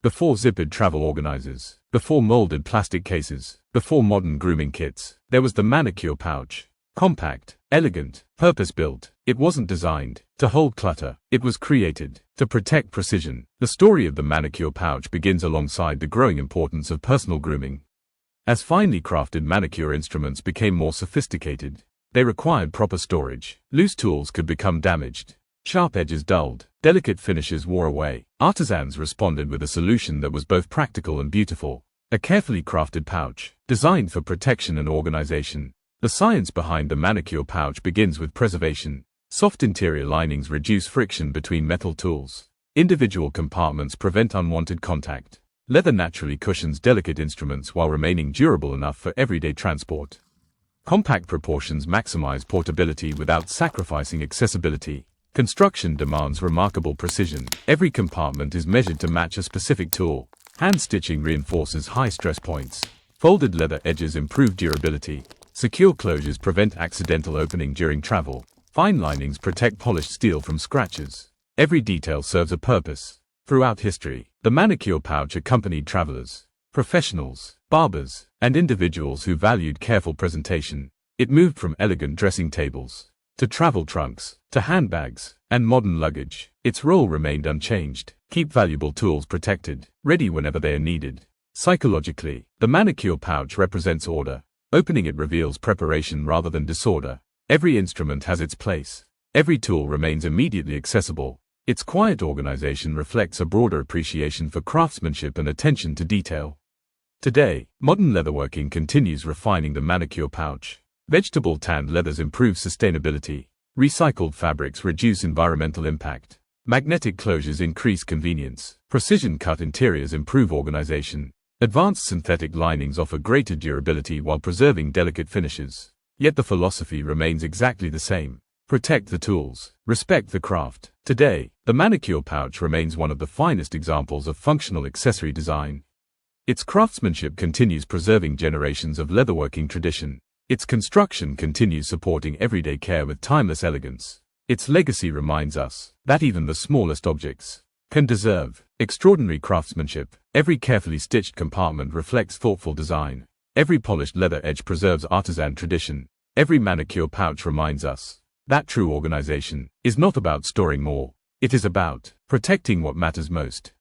Before zippered travel organizers, before molded plastic cases, before modern grooming kits, there was the manicure pouch. Compact, elegant, purpose-built. It wasn't designed to hold clutter. It was created to protect precision. The story of the manicure pouch begins alongside the growing importance of personal grooming. As finely crafted manicure instruments became more sophisticated, they required proper storage. Loose tools could become damaged. Sharp edges dulled. Delicate finishes wore away. Artisans responded with a solution that was both practical and beautiful. A carefully crafted pouch, designed for protection and organization. The science behind the manicure pouch begins with preservation. Soft interior linings reduce friction between metal tools. Individual compartments prevent unwanted contact. Leather naturally cushions delicate instruments while remaining durable enough for everyday transport. Compact proportions maximize portability without sacrificing accessibility. Construction demands remarkable precision. Every compartment is measured to match a specific tool. Hand stitching reinforces high stress points. Folded leather edges improve durability. Secure closures prevent accidental opening during travel. Fine linings protect polished steel from scratches. Every detail serves a purpose. Throughout history, the manicure pouch accompanied travelers, professionals, barbers, and individuals who valued careful presentation. It moved from elegant dressing tables to travel trunks, to handbags, and modern luggage. Its role remained unchanged. Keep valuable tools protected, ready whenever they are needed. Psychologically, the manicure pouch represents order. Opening it reveals preparation rather than disorder. Every instrument has its place. Every tool remains immediately accessible. Its quiet organization reflects a broader appreciation for craftsmanship and attention to detail. Today, modern leatherworking continues refining the manicure pouch. Vegetable tanned leathers improve sustainability. Recycled fabrics reduce environmental impact. Magnetic closures increase convenience. Precision cut interiors improve organization. Advanced synthetic linings offer greater durability while preserving delicate finishes. Yet the philosophy remains exactly the same. Protect the tools. Respect the craft. Today, the manicure pouch remains one of the finest examples of functional accessory design. Its craftsmanship continues preserving generations of leatherworking tradition. Its construction continues supporting everyday care with timeless elegance. Its legacy reminds us that even the smallest objects can deserve extraordinary craftsmanship. Every carefully stitched compartment reflects thoughtful design. Every polished leather edge preserves artisan tradition. Every manicure pouch reminds us that true organization is not about storing more. It is about protecting what matters most.